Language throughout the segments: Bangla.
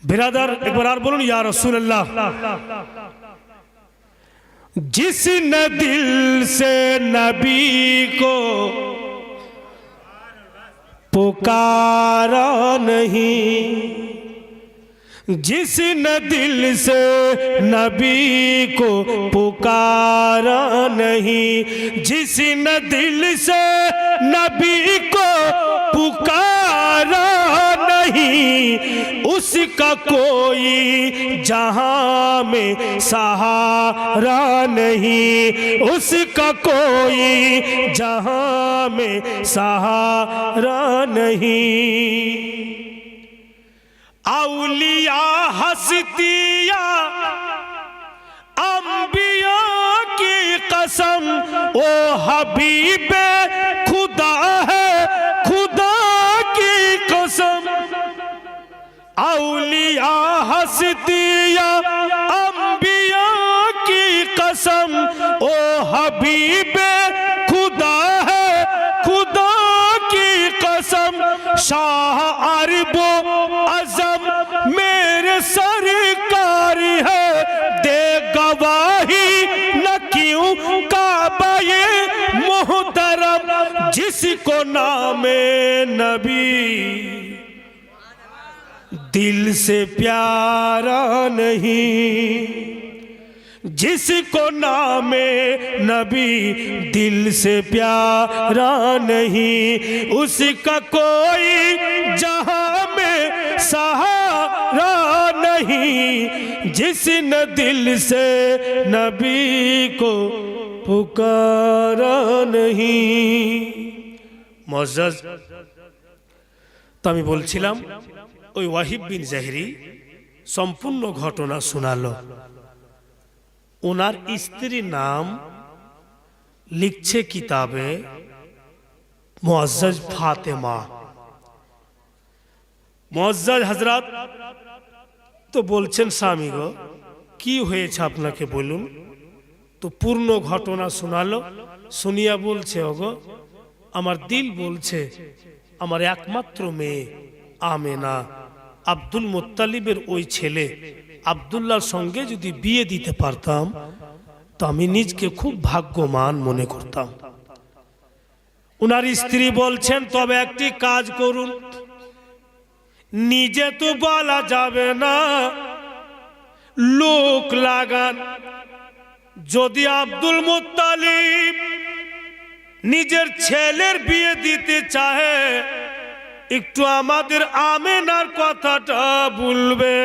बिरादर एक बार और बोलूं या रसूल अल्लाह। जिसने दिल से नबी को पुकारा नहीं, जिसने दिल से नबी को पुकारा नहीं, जिसने दिल से नबी को पुकारा नहीं, उसका कोई जहां में सहारा नहीं, उसका कोई जहां में सहारा नहीं। औलिया हस्तिया अंबिया की कसम ओ हबीबे खुदा है, खुदा की कसम। औलिया हस्तिया अंबिया की कसम ओ हबीबे खुदा है, खुदा की कसम। शाह अरबो अज़म मेरे सरकार है, दे गवाही न क्यों काबा ये मोहतरम। जिसको नामे नबी दिल से प्यारा नहीं, जिसको नामे नबी दिल से प्यारा नहीं, उसका कोई जहां में सहारा नहीं। जिसने दिल से नबी को पुकारा नहीं। मुअज़्ज़ज़ তো আমি বলছিলাম ওই ওয়াহিব বিন জাহরি সম্পূর্ণ ঘটনা শোনালো। ওনার স্ত্রীর নাম লিখছে কিতাবে মুআজ্জাজ ফাতেমা। মুআজ্জাজ হযরত তো বলছেন স্বামী গো কি হয়েছে আপনাকে বলুন। তো পূর্ণ ঘটনা শোনালো। শুনিয়া বলছে ওগো আমার দিল বলছে আমার একমাত্র মেয়ে আমেনা আব্দুল মুত্তালিবের ওই ছেলে আব্দুল্লাহর সঙ্গে যদি বিয়ে দিতে পারতাম তো আমি নিজকে খুব ভাগ্যবান মনে করতাম। ওনার স্ত্রী বলছেন তবে একটি কাজ করুন, নিজে তো বলা যাবে না, লোক লাগান। যদি আব্দুল মুত্তালিব নিজের ছেলের বিয়ে দিতে চাহে একটু আমাদের আমেনার কথাটা বলবে।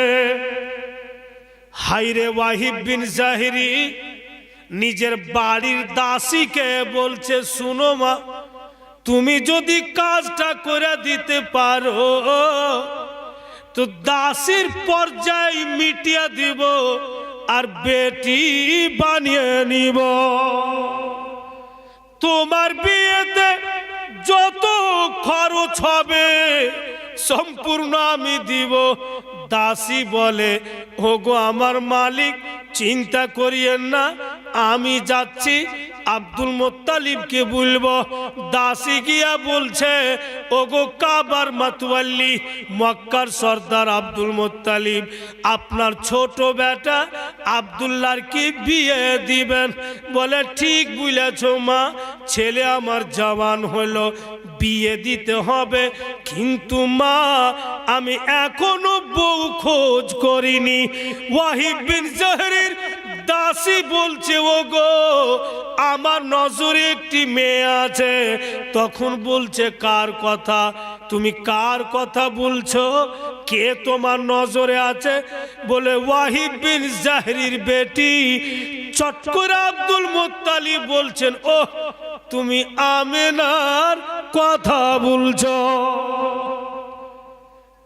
হায়রে ওয়াহিব বিন জাহরি নিজের বাড়ির দাসীকে বলছে শুনো মা, তুমি যদি কাজটা করে দিতে পারো তো দাসীর পর্যায় মিটিয়ে দিব আর বেটি বানিয়ে নিব। তোমার বিয়েতে যত খরচ হবে সম্পূর্ণ আমি দিব। দাসী বলে ওগো আমার মালিক চিন্তা করিয়েন না, আমি যাচ্ছি আব্দুল মুত্তালিবকে বলবো। দাসী গিয়া বলছে ওগো কাবার মাতওয়াল্লি মক্কার সর্দার আব্দুল মুত্তালিব আপনার ছোট বেটা আব্দুল্লাহর কি বিয়ে দিবেন? বলে ঠিক বলেছ মা, ছেলে আমার জওয়ান হলো, বিয়ে দিতে হবে, কিন্তু মা আমি এখনো বউ খোঁজ করিনি। ওয়াহিব বিন জাহরির দাসী বলছে ওগো আমার নজরে একটি মেয়ে আছে। তখন বলছে কার কথা? তুমি কার কথা বলছো? কে তোমার নজরে আছে? বলে ওয়াহিব বিন জাহরির বেটি। চট করে আব্দুল মুত্তালিব বলছেন ও তুমি আমেনার কথা বলছো,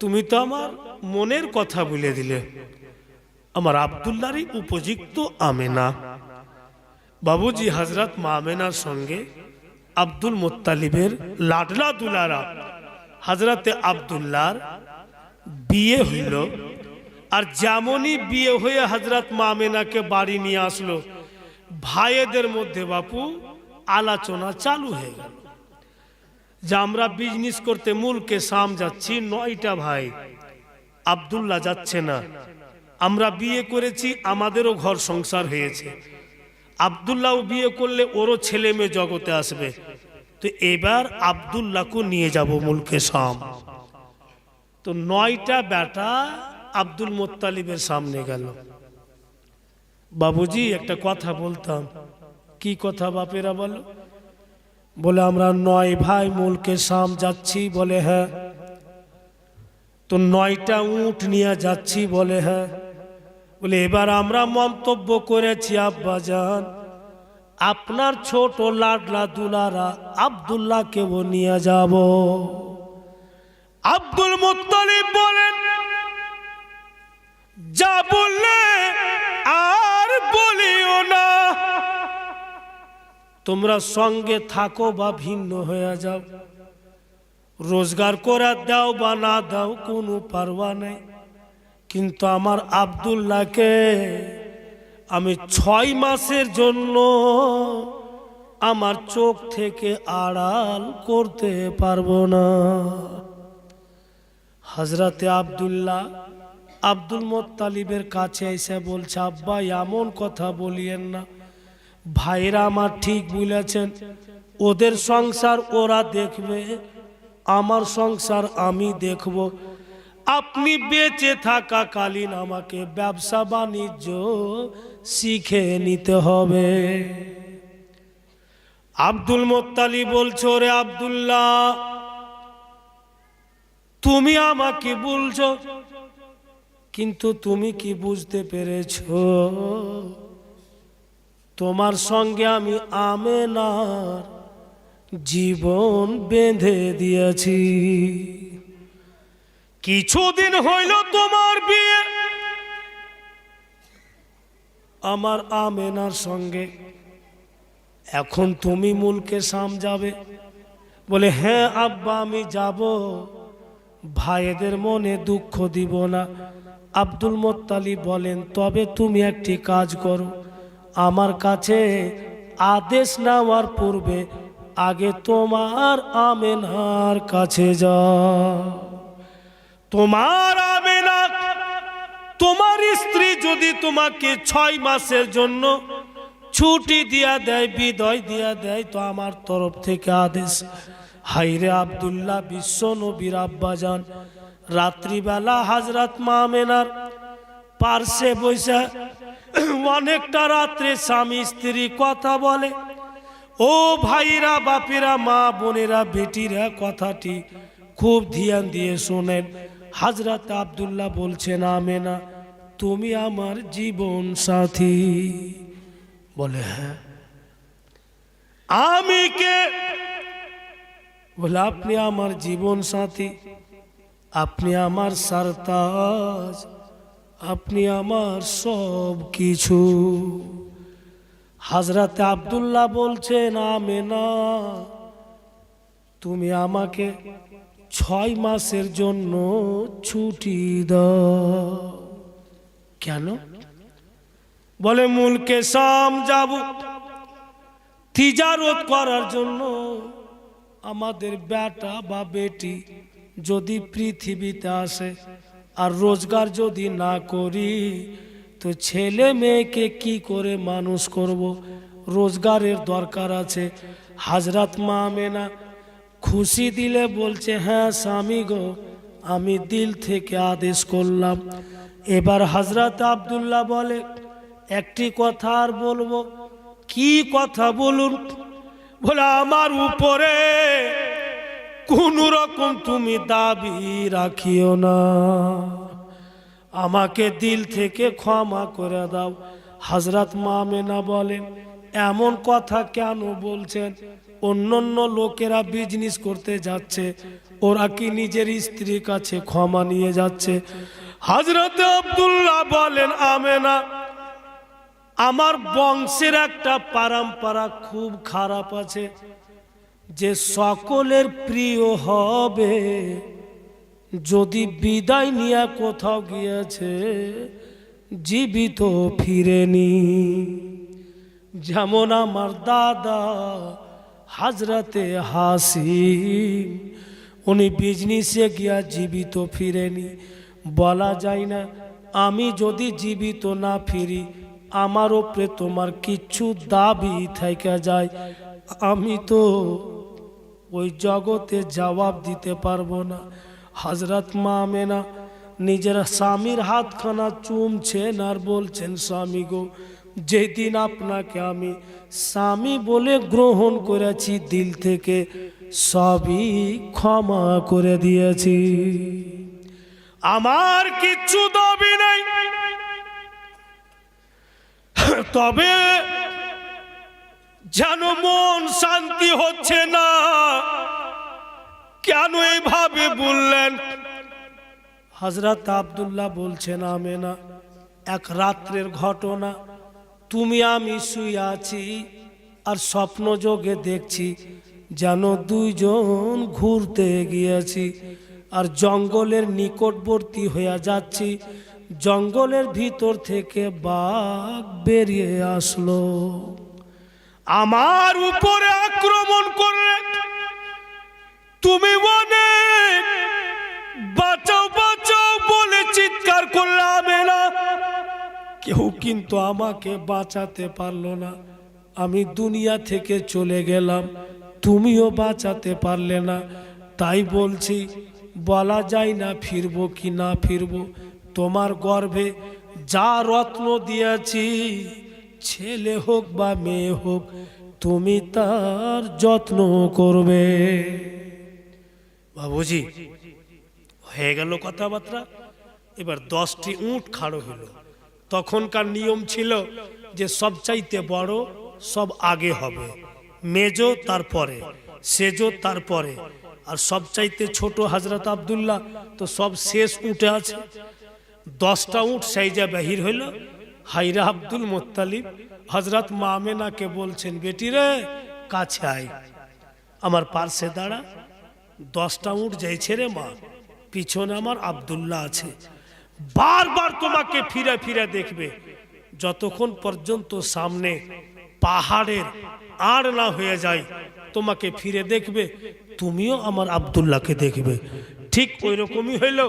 তুমি তো আমার মনের কথা বলে দিলে। আমার আব্দুল্লাহরই উপযুক্ত আমেনা। বাবুজি হযরত মা আমেনার সঙ্গে আব্দুল মুত্তালিবের লাডলা দুলারা হযরতে আব্দুল্লাহর বিয়ে হইল। আর যেমনই বিয়ে হয়ে হযরত মা আমেনাকে বাড়ি নিয়ে আসলো, ভাইদের মধ্যে বাপু আলোচনা চালু হয়ে গেল যে আমরা বিজনেস করতে মুলকে শাম যাচ্ছি, 9টা ভাই আব্দুল্লাহ যাচ্ছে না, আমরা বিয়ে করেছি, আমাদেরও ঘর সংসার হয়েছে, আব্দুল্লাহ বিয়ে করলে ওরও ছেলে মেয়ে জগতে আসবে, তো এবার আব্দুল্লাহকে নিয়ে যাব মুলকে শাম। তো 9টা বেটা আব্দুল মুত্তালিবের সামনে গেল। বাবুজি একটা কথা বলতাম। কি কথা বাপেরা বলো? বলে আমরা 9 ভাই মুলকে শাম যাচ্ছি। বলে হ্যাঁ। তো 9টা উট নিয়ে যাচ্ছি। বলে হ্যাঁ। বলে এবার আমরা মন্তব্য করেছি আব্বাজান, আপনার ছোট লাডলা দুলারা আব্দুল্লাহকেও নিয়ে যাব। আব্দুল মুত্তালিব বলেন, যা বললে আর বলিও না, তোমরা সঙ্গে থাকো বা ভিন্ন হয়ে যাও, রোজগার করে দাও বা না দাও কোনো পারওয়া নেই, কিন্তু আমার আব্দুল্লাহকে আমি 6 মাসের জন্য আমার চোখ থেকে আড়াল করতে পারবো না। হযরতে আব্দুল্লাহ আব্দুল মুত্তালিবের কাছে এসে বলছে, আব্বা এমন কথা বলিয়েন না, ভাইরা আমার ঠিক বলেছেন, ওদের সংসার ওরা দেখবে, আমার সংসার আমি দেখব, আপনি বেঁচে থাকাকালীন আমাকে ব্যবসা বাণিজ্য শিখে নিতে হবে। আব্দুল মুত্তালিব বলছো, রে আব্দুল্লাহ তুমি আমাকে বলছো, কিন্তু তুমি কি বুঝতে পেরেছো তোমার সঙ্গে আমি আমেনার জীবন বেঁধে দিয়েছি। কিছুদিন হইল তোমার বিয়ে আমার আমেনার সঙ্গে, এখন তুমি মুলকে শাম যাবে। বলে হ্যাঁ আব্বা আমি যাব, ভাইদের মনে দুঃখ দিব না। আব্দুল মুত্তালিব বলেন, তবে তুমি একটি কাজ করো, আমার কাছে আদেশ নেওয়ার পূর্বে আগে তোমার আমেনার কাছে যাও। তোমার আমেনা তোমার স্ত্রী যদি তোমাকে 6 মাসের জন্য ছুটি দিয়া দেয়, বিদায় দিয়া দেয়, তো আমার তরফ থেকে আদেশ। হাইরে আব্দুল্লাহ বিশ্ব নবীর আব্বাজান রাত্রিবেলা হযরত মা আমেনার পার্শ্বে বসে অনেকটা রাত্রে স্বামী স্ত্রী কথা বলে। ও ভাইরা বাপেরা মা বোনেরা বেটিরা কথাটি খুব ধ্যান দিয়ে শোনেন। হযরত আব্দুল্লাহ বলছেন, আমেনা তুমি আমার জীবন সাথী। বলে হ্যাঁ। আমি কে? বলে আপনি আমার জীবন সাথী, আপনি আমার সরতাজ, আপনি আমার সব কিছু। হযরত আব্দুল্লাহ বলছেন, আমেনা তুমি আমাকে 6 মাসের জন্য ছুটি দাও। কেন? বলে মুলকে শাম যাব, তিজারত করার জন্য। আমাদের বেটা বা বেটি যদি পৃথিবীতে আসে আর রোজগার যদি না করি, তো ছেলে মেয়েকে কি করে মানুষ করব? রোজগারের দরকার আছে। হযরত মা আমেনা খুশি দিলে বলছে, হ্যাঁ স্বামী গো, আমি দিল থেকে আদেশ করলাম। এবার হযরত আব্দুল্লাহ বলে, একটি কথা আর বলবো। কি কথা বলুন? বলে আমার উপরে কোন রকম তুমি দাবি রাখিও না, আমাকে দিল থেকে ক্ষমা করে দাও। হযরত মা আমেনা বলেন, এমন কথা কেন বলছেন? অন্যান্য লোকেরা বিজনেস করতে যাচ্ছে, ওরা কি নিজের স্ত্রীর কাছে ক্ষমা নিয়ে যাচ্ছে? হযরত আব্দুল্লাহ বলেন, আমেনা আমার বংশের একটা পরম্পরা খুব খারাপ আছে, যে সকলের প্রিয় হবে যদি বিদায় নিয়ে কোথাও গিয়েছে জীবিত ফিরেনি। যেমন আমার দাদা হযরতে হাসিম, উনি বিজনেসে গিয়া জীবিত ফিরেনি। বলা যায় না আমি যদি জীবিত না ফিরি আমার উপরে তোমার কিচ্ছু দাবি থেকে যায়, আমি তো ওই জগতে জবাব দিতে পারবো না। হযরত মা আমেনা নিজের স্বামীর হাতখানা চুমছেন আর বলছেন, স্বামী গো, যেদিন আপনাকে আমি স্বামী বলে গ্রহণ করেছি দিল থেকে সবই ক্ষমা করে দিয়েছি, আমার কিচ্ছু দাবি নাই। তবে যেন মন শান্তি হচ্ছে না, কেন এইভাবে বললেন? হযরত আব্দুল্লাহ বলছেন, আমেনা, এক রাত্রের ঘটনা। তুমি আমি শুয়ে আছি আর স্বপ্ন যোগে দেখছি যেন দুইজন ঘুরতে গিয়েছি আর জঙ্গলের নিকটবর্তী হয়ে যাচ্ছি। জঙ্গলের ভিতর থেকে বাঘ বেরিয়ে আসলো, আমার উপরে আক্রমণ করলে। তুমি অনেক বাঁচাও বাঁচাও বলে চিৎকার করলাম না, কেউ কিন্তু আমাকে বাঁচাতে পারলো না। আমি দুনিয়া থেকে চলে গেলাম, তুমিও বাঁচাতে পারলে না। তাই বলছি, বলা যায় না ফিরবো কি না ফিরবো। তোমার গর্ভে যা রত্ন দিয়েছি, ছেলে হোক বা মেয়ে হোক, তুমি তার যত্ন করবে। বাবুজি হয়ে গেল কথাবার্তা। এবার 10টি উট খাড়ো হলো। তখনকার নিয়ম ছিল যে সবচাইতে বড় সব আগে হবে, মেজো তারপরে, সেজো তারপরে, আর সবচাইতে ছোট হযরত আব্দুল্লাহ তো সব শেষ উঠে আছে। 10টা উট সাইজা বাহির হইল। হাইরা আব্দুল মুত্তালিব হযরত মা আমেনাকে বলছেন, বেটি রে, কাছে আয়, আমার পার্শ্বে দাঁড়া। 10টা উট যাইছে রে মা, পিছনে আমার আব্দুল্লাহ আছে। বারবার তোমাকে ফিরে ফিরে দেখবে, যতক্ষণ পর্যন্ত সামনে পাহাড়ের আড় না হয়ে যায় তোমাকে ফিরে দেখবে, তুমিও আমার আব্দুল্লাহকে দেখবে। ঠিক ওই রকমই হইল।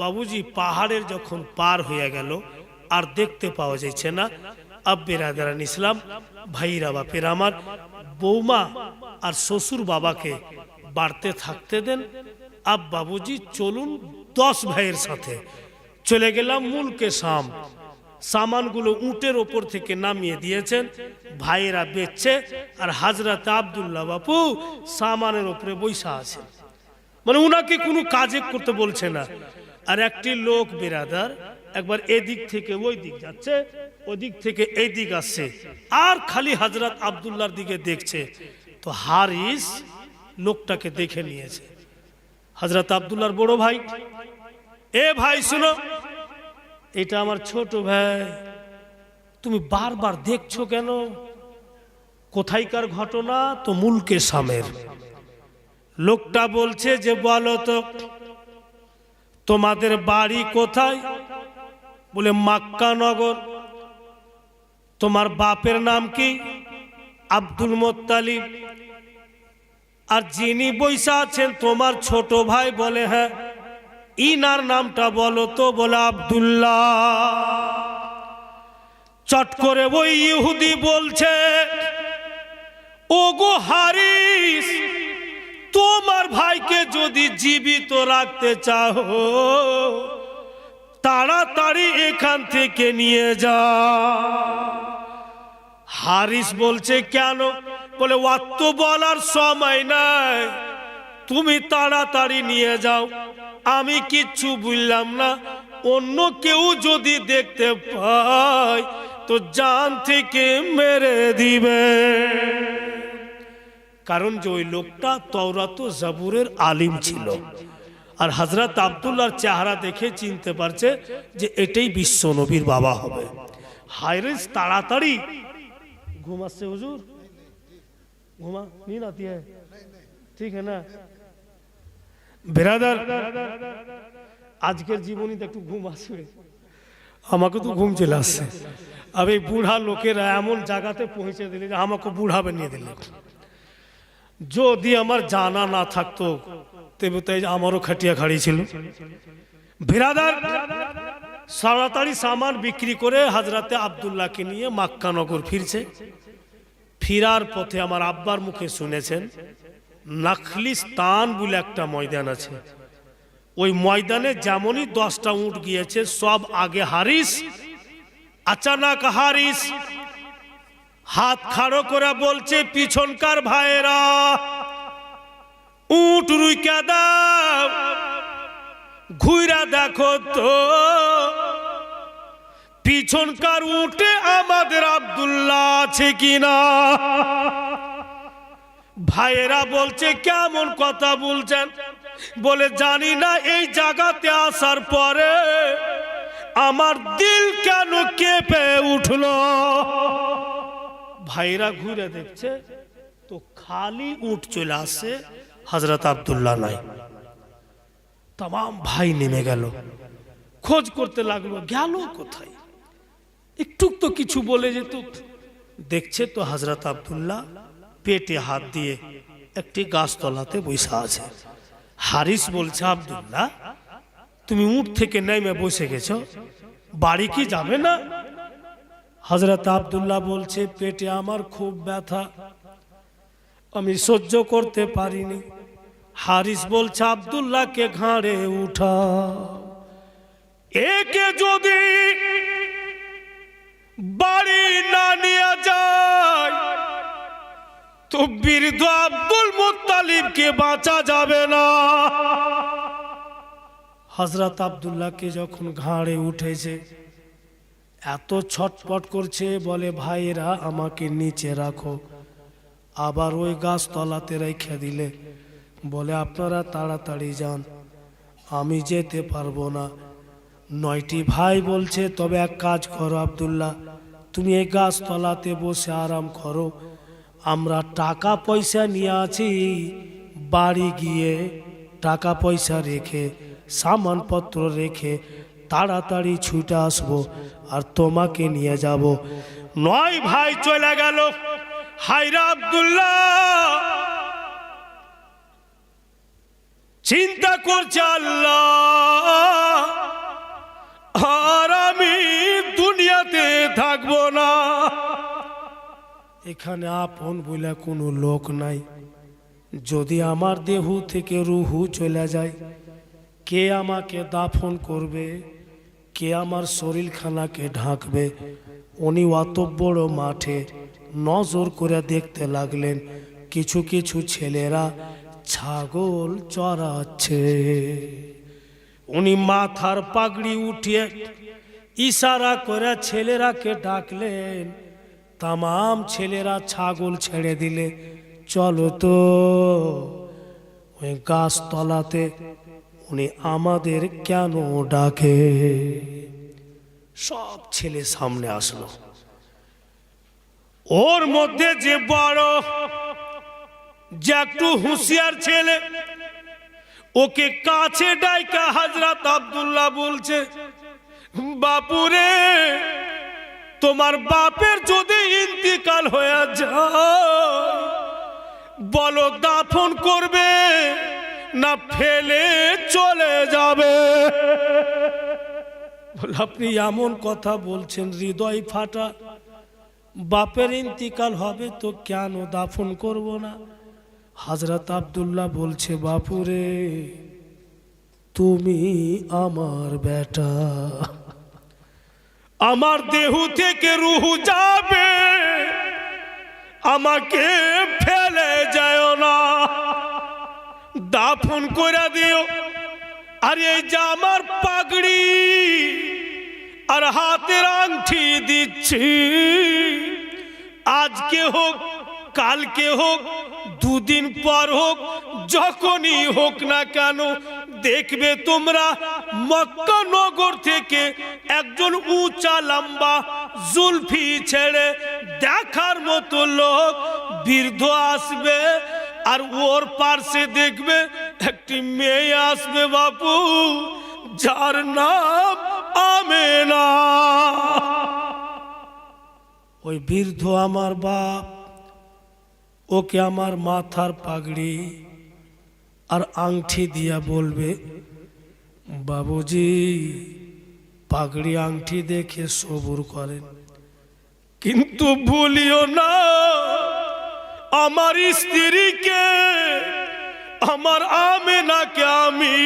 বাবুজি পাহাড়ের যখন পার হয়ে গেল আর দেখতে পাওয়া যাচ্ছে না। আব্বেরাদারান ইসলাম, ভাইরা বাপের আমার, বৌমা আর শ্বশুর বাবাকে বাড়তে থাকতে দেন। আব বাবুজি চলুন 10 ভাইয়ের সাথে চলে গেলাম মুলকে শাম। সামানগুলো উটের ওপর থেকে নামিয়ে দিয়েছেন, ভাইয়েরা বেচছে আর হযরত আব্দুল্লাহ বাপু সামানের উপরে বৈশা আছে, মানে উনাকে কোনো কাজে করতে বলছে না। আর একটি লোক বিরাদার একবার এদিক থেকে ওই দিক যাচ্ছে, ওদিক থেকে এই দিক আসছে, আর খালি হযরত আব্দুল্লাহর দিকে দেখছে। তো হারিস লোকটাকে দেখে নিয়েছে। হযরত আব্দুল্লাহর বড় ভাই, এ ভাই শুনো, এটা আমার ছোট ভাই, তুমি বারবার দেখছো কেন? কোথায়কার ঘটনা? তো মুলকে শামের। লোকটা বলছে যে, বলো তো তোমাদের বাড়ি কোথায়? বলে মক্কা নগর। তোমার বাপের নাম কি? Abdul Muttalib. আর যিনি বৈশা আছেন তোমার ছোট ভাই? বলে হ্যাঁ। ইনার নামটা বলো তো? বলে আব্দুল্লাহ। চট করে ওই ইহুদি বলছে, ওগো হারিস, তোমার ভাইকে যদি জীবিত রাখতে চাও তাড়াতাড়ি এখান থেকে নিয়ে যাও। হারিস বলছে, কেন? বলে অত বলার সময় নাই, তুমি তাড়াতাড়ি নিয়ে যাও, আমি কিচ্ছু বুঝলাম না। অন্য কেউ যদি দেখতে পায় তো জান থেকে মেরে দিবে। কারণ যে ওই লোকটা তাওরাত ও জাবুরের আলিম ছিল, আর হযরত আব্দুল্লাহর চেহারা দেখে চিনতে পারছে যে এটাই বিশ্ব নবীর বাবা হবে। হারিস তাড়াতাড়ি ঘুমাচ্ছে। হুজুর ঘুমা নীंद आती है, ठीक है ना বিরাদার? আজকের জীবনীতে একটু ঘুম আসবে, আমাকে তো ঘুম চলে আসছে। আর এই বুড়া লোকেরা এমন জায়গাতে পৌঁছে দিলে যে আমাকে বুড়া বানিয়ে দিলে। যদি আমার জানা না থাকতো তবে তাই আমারও খাটিয়া খাড়ি ছিল। বিরাদার তাড়াতাড়ি সামান বিক্রি করে হযরতে আব্দুল্লাহকে নিয়ে মক্কা নগর ফিরছে। ফিরার পথে আমার আব্বার মুখে শুনেছেন নাখলিস্তান বলে একটা ময়দান আছে, ওই ময়দানে যেমনই 10টা উট গিয়েছে সব আগে হারিস। আচানক হারিস হাত খাড়ো করে বলছে পিছনকার ভাইয়েরা উট রুইকা দাও, ঘুরা দেখো তো পিছনকার উটে আমাদের আব্দুল্লাহ আছে কিনা। ভাইয়েরা বলছে কেমন কথা বলছেন, বলে জানি না এই জায়গাতে আসার পরে আমার দিল কেন কেঁপে উঠলো। ভাইরা ঘুরে দেখছে তো খালি উট চলে আসে, হযরত আব্দুল্লাহ নাই। तमाम ভাই নেমে গেল, খোঁজ করতে লাগলো গেল কোথায়, একটু তো কিছু বলে যেত। দেখছে তো হযরত আব্দুল্লাহ পেটে হাত দিয়ে একটি গাছতলাতে বসে আছে। হারিস বলছে আব্দুল্লাহ তুমি উট থেকে নেমে বসে গেছো, বাড়ি কি যাবে না? হযরত আব্দুল্লাহ বলছে পেটে আমার খুব ব্যথা, আমি সহ্য করতে পারিনি। হারিস বলছে আব্দুল্লাহকে ঘাড়ে উঠা, একে যদি বাড়ি না নিয়ে যায় তো বৃদ্ধ আব্দুল মুত্তালিবকে বাঁচা যাবে না। হযরত আব্দুল্লাহকে যখন ঘাড়ে উঠেছে এত ছটপট করছে, বলে ভাইয়েরা আমাকে নিচে রাখো। আবার ওই গাছতলাতে রেখে দিলে, বলে আপনারা তাড়াতাড়ি যান, আমি যেতে পারবো না। 9টি ভাই বলছে তবে এক কাজ করো আব্দুল্লাহ, তুমি এই গাছতলাতে বসে আরাম করো, আমরা টাকা পয়সা নিয়ে আছি, বাড়ি গিয়ে টাকা পয়সা রেখে সামানপত্র রেখে তাড়াতাড়ি ছুটে আসবো আর তোমাকে নিয়ে যাব। 9 ভাই চলে গেল। হায়রা আব্দুল্লাহ চিন্তা করছে আল্লাহ আর আমি দুনিয়াতে থাকবো না, এখানে আপন বলে কোনো লোক নাই, যদি আমার দেহ থেকে রুহু চলে যায় কে আমাকে দাফন করবে, কে আমার শরীরখানাকে ঢাকবে। উনি অত বড় মাঠে নজর করে দেখতে লাগলেন কিছু কিছু ছেলেরা ছাগল চড়াচ্ছে। উনি মাথার পাগড়ি উঠিয়ে ইশারা করে ছেলেরাকে ডাকলেন, तमाम ছেলেরা ছাগল ছেড়ে দিলে চলো তো ওই গাছতলাতে উনি আমাদের কেন ডাকে। সব ছেলে সামনে আসলো, ওর মধ্যে যে বড় যে একটু হুঁশিয়ার ছেলে ওকে কাছে ডাইকা হযরত আব্দুল্লাহ বলছে বাপুরে তোমার বাপের যদি ইন্তিকাল হয়ে যায় বলো দাফন করবে না ফেলে চলে যাবে। আপনি এমন কথা বলছেন হৃদয় ফাটা, বাপের ইন্তিকাল হবে তো কেন দাফন করব না। হযরত আব্দুল্লাহ বলছে বাপুরে তুমি আমার বেটা, আমার দেহ থেকে রুহ যাবে, আমাকে ফেলে যাও না, দাফন করে দিও। আর এই যে আমার পাগড়ি আর হাতের আংটি দিচ্ছি, আজকে হোক কালকে হোক দুদিন পর হোক যখনই হোক না কেন দেখবে তোমরা মক্কা নগর থেকে একজন উঁচা লম্বা জুলফি ছেড়ে দেখার মতো লোক বৃদ্ধ আসবে, আর ওর পাশে দেখবে একটি মেয়ে আসবে বাপু, যার নাম আমেনা। ওই বৃদ্ধ আমার বাপ, ওকে আমার মাথার পাগড়ি আর আংটি দিয়া বলবে বাবুজি পাগড়ি আংটি দেখে সবুর করেন, কিন্তু ভুলিও না আমার স্ত্রীকে, আমার আমেনাকে আমি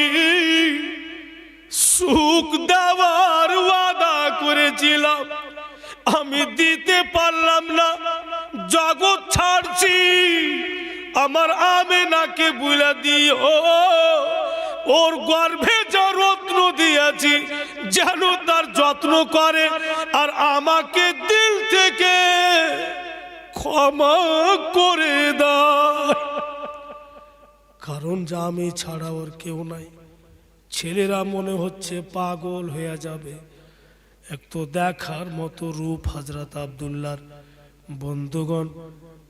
সুখ দেওয়ার ওয়াদা করেছিলাম, আমি দিতে পারলাম না, জগৎ ছাড়ছি। আমার আমেনাকে বুলা দিও, ওর গর্ভে যা রত্ন দিয়েছি যেন তার যত্ন করে, আর আমাকে দিল থেকে ক্ষমা করে দাও। কারণ যা আমি ছাড়া ওর কেউ নাই। ছেলেরা মনে হচ্ছে পাগল হয়ে যাবে। এক তো দেখার মতো রূপ হযরত আব্দুল্লাহর। বন্ধুগণ,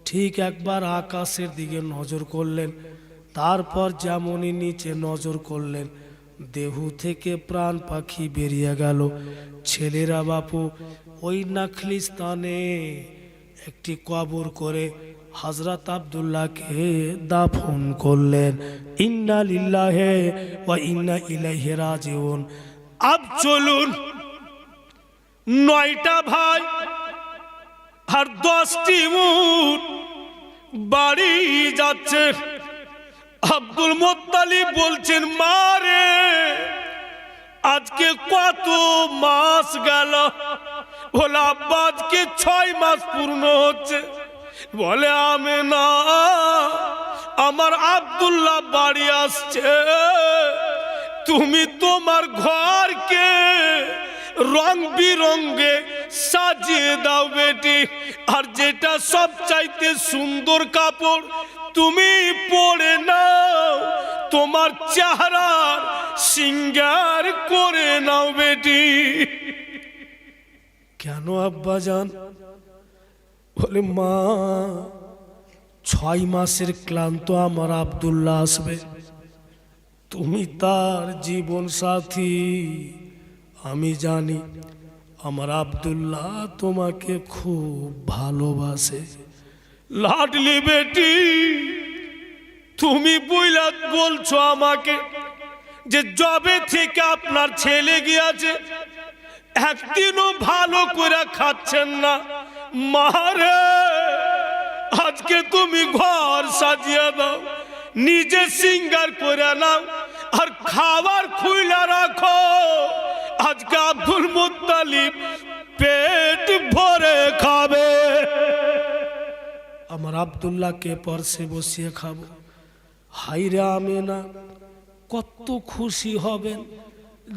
ঠিক একবার আকাশের দিকে নজর করলেন, তারপর যেমনই নিচে নজর করলেন, দেহু থেকে প্রাণ পাখি বেরিয়ে গেল। ছেলেরা বাপু ওই নাখলিস্তানে একটি কবর করে হযরত আব্দুল্লাহকে দাফন করলেন। ইন্না লিল্লাহি ওয়া ইন্না ইলাইহি রাজিউন। আব চলুন, 9টা ভাই আর 10টি উট বাড়ি যাচ্ছে। আব্দুল মুত্তালিব বলছেন, মা রে আজকে কত মাস গেল? বলে আব্বা আজকে 6 মাস পূর্ণ হচ্ছে। বলে আমেনা আমার আব্দুল্লাহ বাড়ি আসছে, তুমি তোমার ঘরকে রং বিরঙ্গে সাজিয়ে দাও বেটি, আর যেটা সবচাইতে সুন্দর কাপড় তুমি পরে নাও, তোমার চেহারার সিঙ্গার করে নাও বেটি। কেন আব্বা জান? বলে মা 6 মাসের ক্লান্ত আমার আব্দুল্লাহ আসবে, তুমি তার জীবন সাথী, আমি জানি আমার আব্দুল্লাহ তোমাকে খুব ভালোবাসে। লাডলি বেটি, তুমি বলছো আমাকে যে জবে থেকে আপনার ছেলে গিয়েছে একদিনও ভালো করে খাচ্ছেন না। মারে আজকে তুমি ঘর সাজিয়ে দাও, নিজে সিঙ্গার করে নাও, আর খাবার খুইলা রাখো। আজকে আব্দুল মুত্তালিব পেট ভরে খাবে, আমার আব্দুল্লাহকে পার্শ্বে বসিয়ে খাবো। হাইরে আমেনা কত খুশি হবেন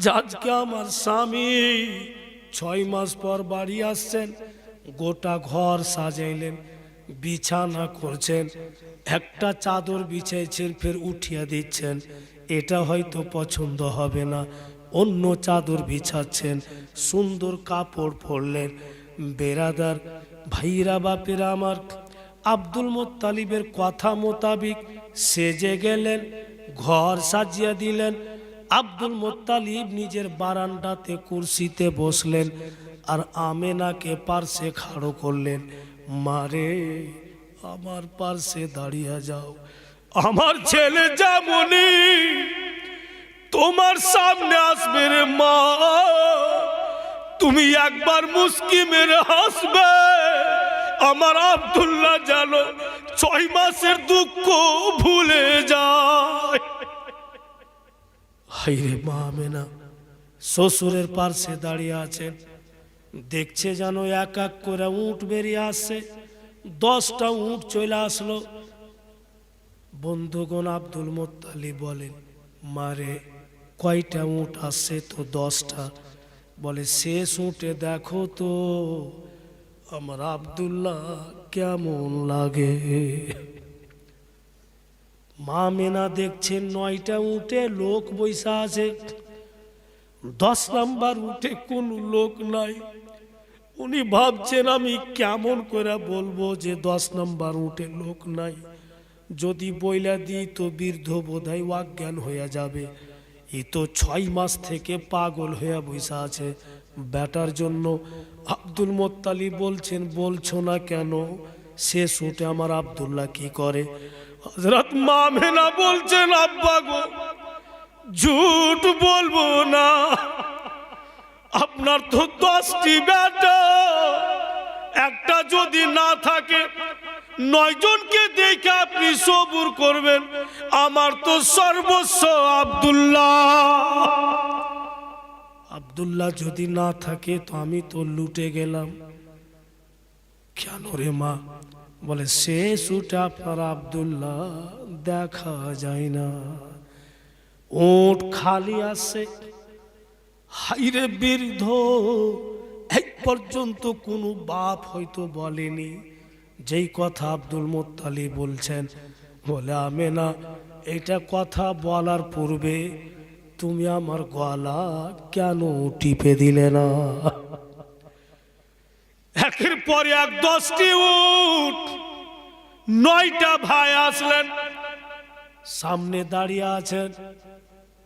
যে আজকে আমার স্বামী 6 মাস পর বাড়ি আসছেন, গোটা ঘর সাজাইলেন, বিছানা করছেন, একটা চাদর বিছাইছেন ফের উঠিয়ে দিচ্ছেন, এটা হয়তো পছন্দ হবে না, অন্য চাদর বিছাচ্ছেন, সুন্দর কাপড় পরলেন। বেরাদার ভাইরা বাপেরা আমার, আব্দুল মুত্তালিবের কথা মোতাবিক সেজে গেলেন, ঘর সাজিয়ে দিলেন। আব্দুল মুত্তালিব নিজের বারান্দাতে কুরসিতে বসলেন, আর আমেনাকে পার্শ্বে খাড়ো করলেন। মারে আমার পার্শ্বে দাঁড়িয়ে যাও, আমার ছেলে যেমনই তোমার সামনে আসবে রে মা, তুমি একবার মুস্কি মেরে হাসবে, আমার আব্দুল্লাহ জানো 6 মাসের দুঃখ ভুলে যায়। হাইরে মা আমেনা শ্বশুরের পার্শ্বে দাঁড়িয়ে আছেন, দেখছে যেন এক এক করে উট বেরিয়ে আসছে। 10টা উট চলে আসলো। বন্ধুগণ, আব্দুল মুত্তালিব বলেন, মারে কয়টা উট আসছে? তো 10টা। বলে শেষ উটে দেখো তো আমার আব্দুল্লাহ কেমন লাগে। মা মেনা দেখছেন 9টা উটে লোক বৈশা আছে, 10 নাম্বার উঠে কোনো লোক নাই। উনি ভাবছেন আমি কেমন করে বলবো যে 10 নাম্বার উঠে লোক নাই, যদি বইলা দিই তো বৃদ্ধ বোধহয় অজ্ঞান হয়ে যাবে। এ তো 6 মাস থেকে পাগল হয়ে বৈশা আছে বেটার জন্য। আব্দুল মুত্তালিব বলছেন, বলছো না কেন? শেষ উঠে আমার আব্দুল্লাহ কি করে? হযরত মা আমেনা বলছেন, আব্বা গো ঝুট বলবো না, আপনার তো 10টি বেটা, একটা যদি না থাকে 9 জনকে দেখে আপনি সবুর করবেন। আমার তো সর্বস্ব আব্দুল্লাহ যদি না থাকে তো আমি তো লুটে গেলাম। কেন রে মা? বলে শেষ উঠে আপনার আব্দুল্লাহ দেখা যায় না, ওট খালি আছে। হাইরে বৃদ্ধ, এক পর্যন্ত কোনো বাপ হয়তো বলেনি যেই কথা আব্দুল মুত্তালিব বলছেন। বলে আমেনা, এটা কথা বলার পূর্বে তুমি আমার গলা কেন টিপে দিলে না? একের পর এক 10টি উট, 9টা ভাই আসলেন, সামনে দাঁড়িয়ে আছেন,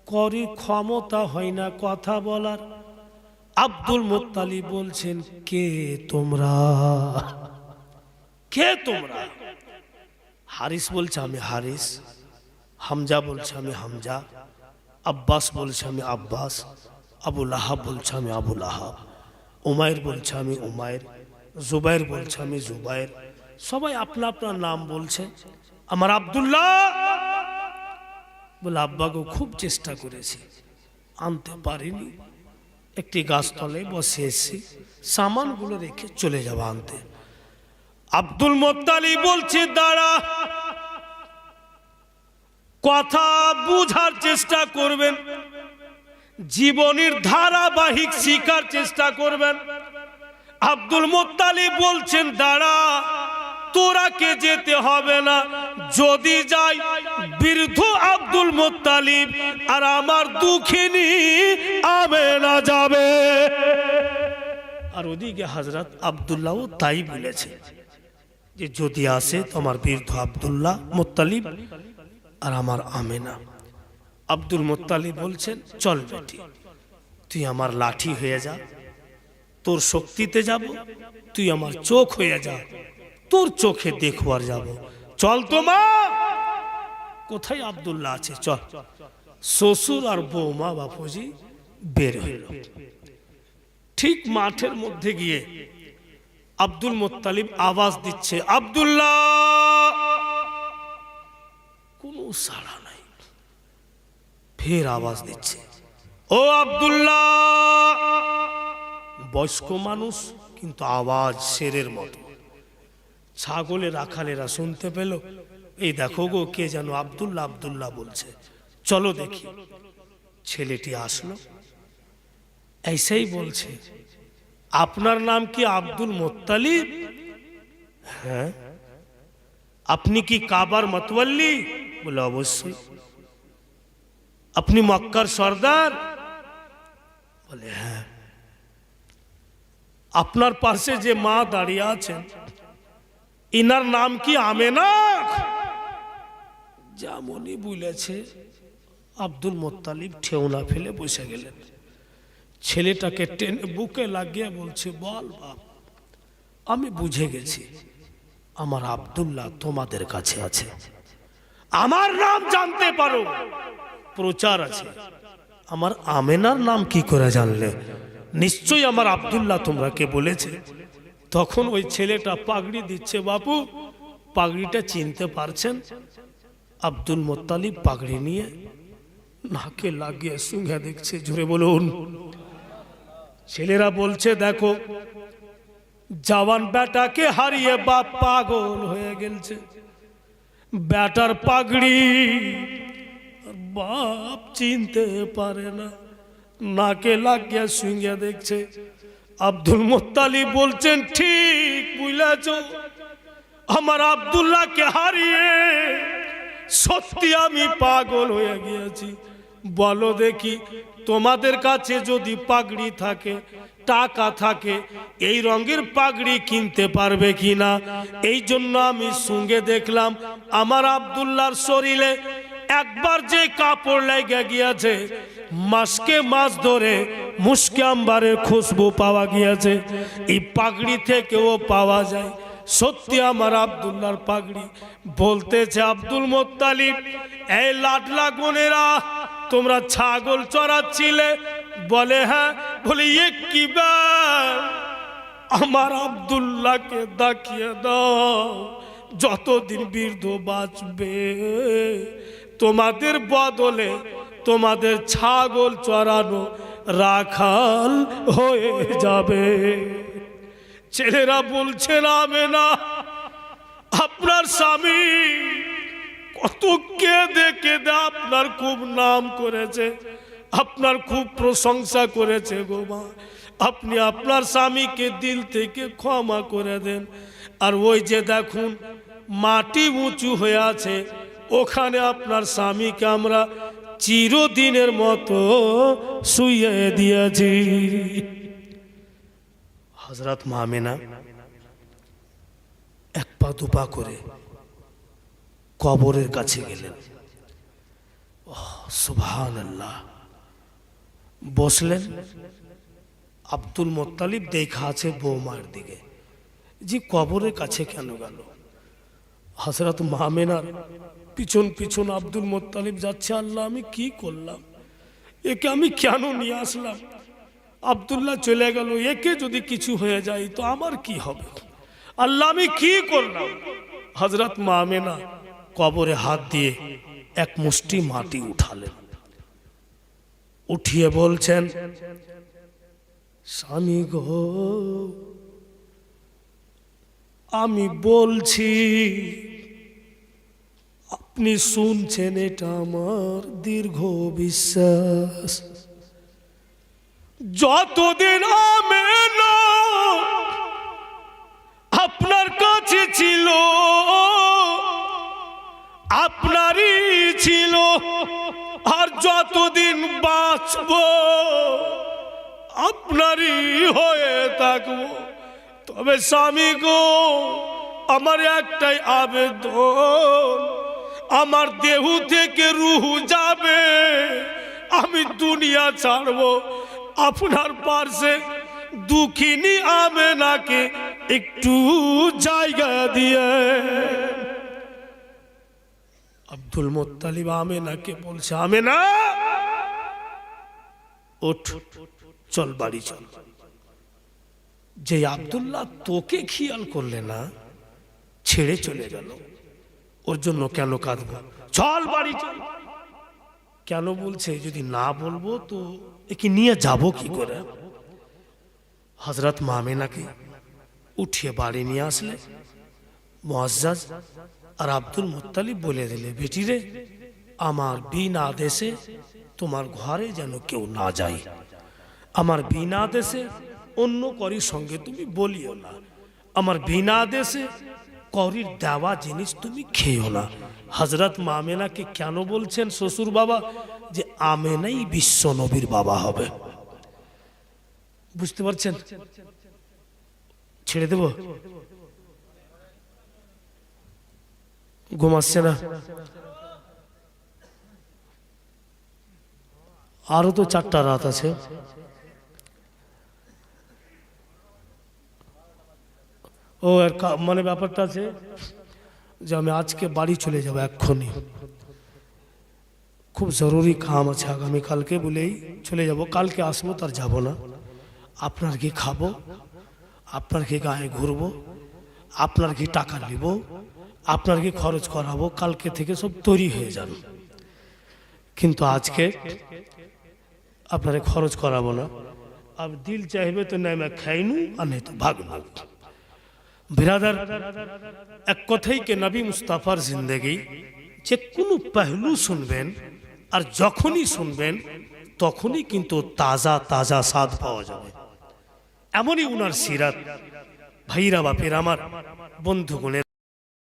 করি ক্ষমতা হয় না কথা বলার। আব্দুল মুত্তালিব বলছেন, কে তোমরা? কে তোমরা? হারিস বলছে আমি হারিস, হামজা বলছে আমি হামজা, আব্বাস বলছে আমি আব্বাস, আবু লাহাব বলছে আমি আবু লাহাব, উমাইর বলছে আমি উমাইর, জুবাইর বলছে আমি জুবাইর। সবাই আপনা আপনার নাম বলছে। আমার আব্দুল্লাহ বলে আব্বাকে খুব চেষ্টা করেছি, আনতে পারিনি। একটি গাছতলে বসে এসেছি, সামানগুলো রেখে চলে যাবো আনতে। আব্দুল মুত্তালিব বলছে দাঁড়া, কথা বুঝার চেষ্টা করবেন, জীবনের ধারাবাহিক শিকার চেষ্টা করবেন। আব্দুল মুত্তালিব বলছেন দাঁড়া, তোরাকে যেতে হবে না, যদি যাই বৃদ্ধ আব্দুল মুত্তালিব আর আমার দুঃখিনী আমেনা যাবে। আর ওদিকে হযরত আব্দুল্লাহ তাই বলেছে যে যদি আসে তোমার বৃদ্ধ আব্দুল্লাহ মুত্তালিব আর আমার আমেনা। আব্দুল মুত্তালিব বলছেন চল বেটি, তুই আমার লাঠি হয়ে যা, তোর শক্তিতে যাব, তুই আমার চোখ হয়ে যা, তোর চোখে দেখবার যাব। চল তো মা। কোথায় আব্দুল্লাহ আছে? চল। শ্বশুর আর বৌমা বাপুজি বের হইল। ঠিক মাঠের মধ্যে গিয়ে আব্দুল মুত্তালিব আওয়াজ দিচ্ছে আব্দুল্লাহ, কোনো সাড়া নাই। ফের আওয়াজ দিচ্ছে ও আব্দুল্লাহ। বয়স্ক মানুষ কিন্তু আওয়াজ শেরের মতো। ছাগলের রাখালেরা শুনতে পেল, এই দেখো গো কে যেন আব্দুল্লাহ আব্দুল্লাহ বলছে, চলো দেখি। ছেলেটি আসলো, ऐसे বলছে আপনার নাম কি আব্দুল মুত্তালিব? হ্যাঁ। আপনি কি কাবার মতওয়াল্লি? বলে অবশ্যই। আপনি মক্কার সর্দার? বলে হ্যাঁ। আপনার পাশে যে মা দাঁড়িয়ে আছেন ইনার নাম কি আমেনা? যেমনই বলেছে আব্দুল মুত্তালিব ঠেউনা ফেলে বসে গেলেন। ছেলেটাকে টেনে বুকে লাগিয়ে বলছে বল বাপ, আমি বুঝে গেছি আমার আব্দুল্লাহ তোমাদের কাছে আছে, আমার নাম জানতে পারো, প্রচার আছে। আমার আমেনার নাম কি করে জানলে? নিশ্চয়ই আমার আব্দুল্লাহ তোমরা কে বলেছে। তখন ওই ছেলেটা পাগড়ি দিচ্ছে, বাপু পাগড়িটা চিনতে পারছেন? আব্দুল মুত্তালিব পাগড়ি নিয়ে নাকে লাগিয়ে সুঙ্গা দেখছে। জোরে বলুন। ছেলেরা বলছে দেখো জওয়ান বেটাকে হারিয়ে বাপ পাগল হয়ে গেছে, বেটার পাগড়ি বাপ চিনতে পারে না, নাকে লাগিয়ে সুঙ্গা দেখছে। আব্দুল মুত্তালিব বলছেন ঠিক বুঝলেছ, আমার আব্দুল্লাহকে হারিয়ে সত্যি আমি পাগল হয়ে গিয়েছি। বলো দেখি তোমাদের কাছে যদি পাগড়ি থাকে, টাকা থাকে, এই রঙের পাগড়ি কিনতে পারবে কিনা? এই জন্য আমি সঙ্গে দেখলাম আমার আব্দুল্লাহর শরীরে একবার যে কাপড় লেগে গিয়েছে, মাসকে মাস ধরে মুশকে আম্বারের খুশবু পাওয়া গিয়েছে, এই পাগড়ি থেকেও পাওয়া যায়। সত্যি আমার আব্দুল্লাহর পাগড়ি। বলতেছে আব্দুল মুত্তালিব, এই লাডলা বোনেরা তোমরা ছাগল চড়াচ্ছিলে? বলে হ্যাঁ। বলে এ কি ব্যাপার? আমার আব্দুল্লাহকে দেখিয়ে দাও, যতদিন বৃদ্ধ বাঁচবে তোমাদের বদলে তোমাদের ছাগল চড়ানো রাখাল হয়ে যাবে। ছেলেরা বলছে আমেনা, আপনার স্বামী কত কেঁদে কেঁদে আপনার খুব নাম করেছে, আপনার খুব প্রশংসা করেছে গো মা। আপনি আপনার স্বামীকে দিল থেকে ক্ষমা করে দেন। আর ওই যে দেখুন মাটি উঁচু হয়ে আছে, ওখানে আপনার স্বামীকে আমরা চিরদিনের মতো শুইয়ে দিয়েছি। হযরত মা আমেনা এক পা দুপা করে কবরের কাছে গেলেন। সুবহানাল্লাহ। বসলেন। আব্দুল মুত্তালিব দেখা আছে বৌমার দিকে, যে কবরের কাছে কেন গেল? হযরত মা আমেনার পিছন পিছন আব্দুল মুত্তালিব যাচ্ছে। আল্লাহ, আমি কি করলাম? একে আমি কেন নিয়ে আসলাম? আব্দুল্লাহ চলে গেল, একে যদি কিছু হয়ে যায় তো আমার কি হবে? আল্লাহ, আমি কি করলাম? হযরত মা আমেনা কবরে হাত দিয়ে এক মুষ্টি মাটি উঠালেন, উঠিয়ে বলছেন, স্বামী গো, আমি বলছি, আপনি শুনছেন, এটা আমার দীর্ঘ বিশ্বাস। যতদিন আমেনা আপনার কাছে ছিল আপনারই ছিল, আর যতদিন বাঁচব আপনারই হয়ে থাকবো। তবে স্বামী গো, আমার একটাই আবেদন, আমার দেহ থেকে রূহ যাবে, আমি দুনিয়া ছাড়বো, আপনার পাশে দুঃখিনী আমেনাকে একটু জায়গা দিয়ে। আব্দুল মুত্তালিব আমেনাকে বলছে, আমেনা ওঠ, চল বাড়ি চল। যে আব্দুল্লাহ তোকে খেয়াল করলে না, ছেড়ে চলে গেল, ওর জন্য কেন কাঁদব? চল বাড়ি চল। কেন বলছে? যদি না বলবো তো একে নিয়ে যাব কি করে? হযরত মা আমেনাকে উঠিয়ে বাড়ি নিয়ে আসলে মুআজ্জাজ আর আব্দুল মুত্তালিব বলে দিলে, বেটি রে, আমার বিনা আদেশে তোমার ঘরে যেন কেউ না যায়, আমার বিনা আদেশে অন্য করির সঙ্গে তুমি বলিও না, আমার বিনা আদেশে করির দেওয়া জিনিস তুমি খেয়েও না। হযরত মা আমেনাকে কেন বলছেন শ্বশুর বাবা? যে আমেনাই বিশ্ব নবীর বাবা হবে। বুঝতে পারছেন? ছেড়ে দেব? ঘুমাচ্ছে না? আরো তো 4টা রাত আছে। ও আর মানে ব্যাপারটা আছে যে আমি আজকে বাড়ি চলে যাব এক্ষুনি, খুব জরুরি কাম আছে আগামীকালকে বলেই চলে যাব। কালকে আসবো, তার যাব না। আপনার কি খাবো, আপনার কি গায়ে ঘুরবো, আপনার কি টাকা নিব, আপনার কি খরচ করাবো, কালকে থেকে সব তৈরি হয়ে যান। কিন্তু আজকে আপনার খরচ করাবো না। अब दिल चाहबे तो नहीं मैं खाइनू और नहीं तो भागनू। बिरादर एक कथाई के नबी मुस्ताफार जिंदगी जे कोनो पहलू सुनबेन और जखनी सुनबेन तखनी किन्तु ताजा ताजा स्वाद पाওয়া যাবে। এমনই উনার সিরাত। ভাইরা বাপের আমার বন্ধুগণের